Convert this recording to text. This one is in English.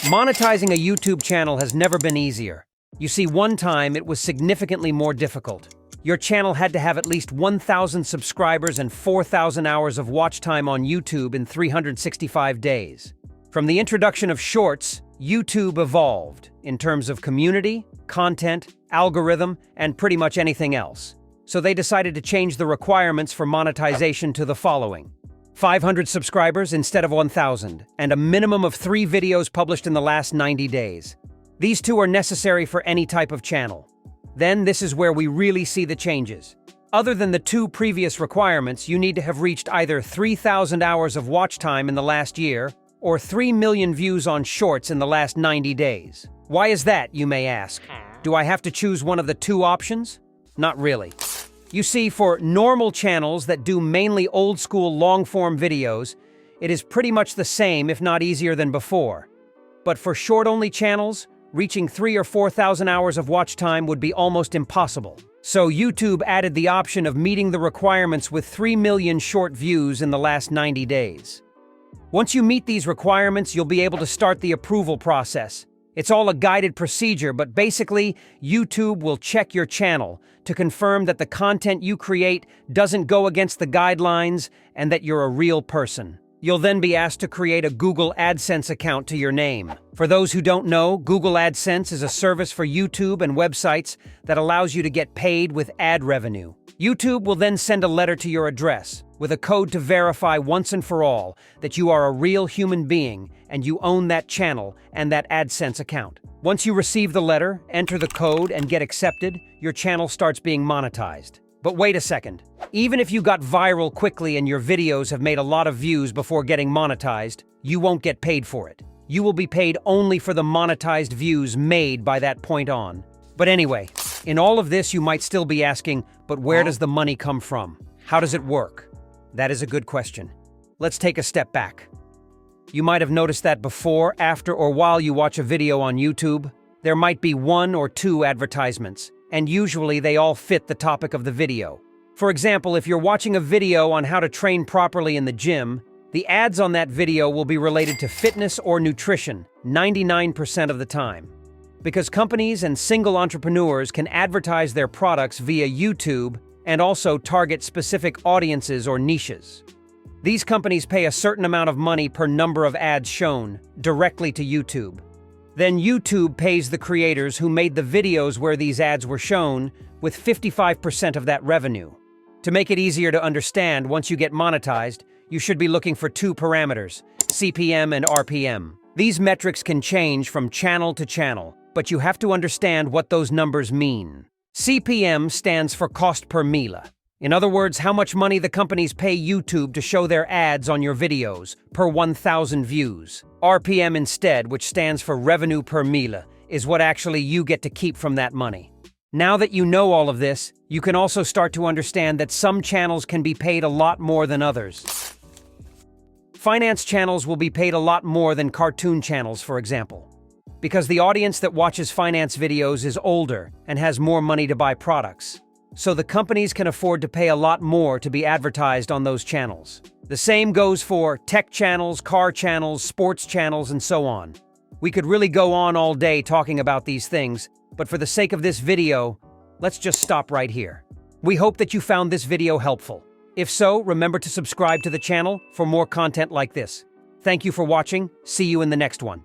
Monetizing a YouTube channel has never been easier. You see, one time it was significantly more difficult. Your channel had to have at least 1,000 subscribers and 4,000 hours of watch time on YouTube in 365 days. From the introduction of Shorts, YouTube evolved in terms of community, content, algorithm, and pretty much anything else. So they decided to change the requirements for monetization to the following: 500 subscribers instead of 1,000, and a minimum of 3 videos published in the last 90 days. These two are necessary for any type of channel. Then this is where we really see the changes. Other than the 2 previous requirements, you need to have reached either 3,000 hours of watch time in the last year or 3 million views on Shorts in the last 90 days. Why is that, you may ask? Do I have to choose one of the 2 options? Not really. You see, for normal channels that do mainly old-school long-form videos, it is pretty much the same, if not easier than before. But for short-only channels, reaching 3,000 or 4,000 hours of watch time would be almost impossible. So YouTube added the option of meeting the requirements with 3 million short views in the last 90 days. Once you meet these requirements, you'll be able to start the approval process. It's all a guided procedure, but basically, YouTube will check your channel to confirm that the content you create doesn't go against the guidelines and that you're a real person. You'll then be asked to create a Google AdSense account to your name. For those who don't know, Google AdSense is a service for YouTube and websites that allows you to get paid with ad revenue. YouTube will then send a letter to your address with a code to verify once and for all that you are a real human being and you own that channel and that AdSense account. Once you receive the letter, enter the code, and get accepted, your channel starts being monetized. But wait a second. Even if you got viral quickly and your videos have made a lot of views before getting monetized, you won't get paid for it. You will be paid only for the monetized views made by that point on. But anyway, in all of this you might still be asking, but where does the money come from? How does it work? That is a good question. Let's take a step back. You might have noticed that before, after, or while you watch a video on YouTube, there might be 1 or 2 advertisements, and usually they all fit the topic of the video. For example, if you're watching a video on how to train properly in the gym, the ads on that video will be related to fitness or nutrition 99% of the time. Because companies and single entrepreneurs can advertise their products via YouTube and also target specific audiences or niches. These companies pay a certain amount of money per number of ads shown directly to YouTube. Then YouTube pays the creators who made the videos where these ads were shown with 55% of that revenue. To make it easier to understand, once you get monetized, you should be looking for 2 parameters, CPM and RPM. These metrics can change from channel to channel, but you have to understand what those numbers mean. CPM stands for cost per mille. In other words, how much money the companies pay YouTube to show their ads on your videos per 1,000 views. RPM instead, which stands for revenue per mille, is what actually you get to keep from that money. Now that you know all of this, you can also start to understand that some channels can be paid a lot more than others. Finance channels will be paid a lot more than cartoon channels, for example, because the audience that watches finance videos is older and has more money to buy products. So the companies can afford to pay a lot more to be advertised on those channels. The same goes for tech channels, car channels, sports channels, and so on. We could really go on all day talking about these things, but for the sake of this video, let's just stop right here. We hope that you found this video helpful. If so, remember to subscribe to the channel for more content like this. Thank you for watching. See you in the next one.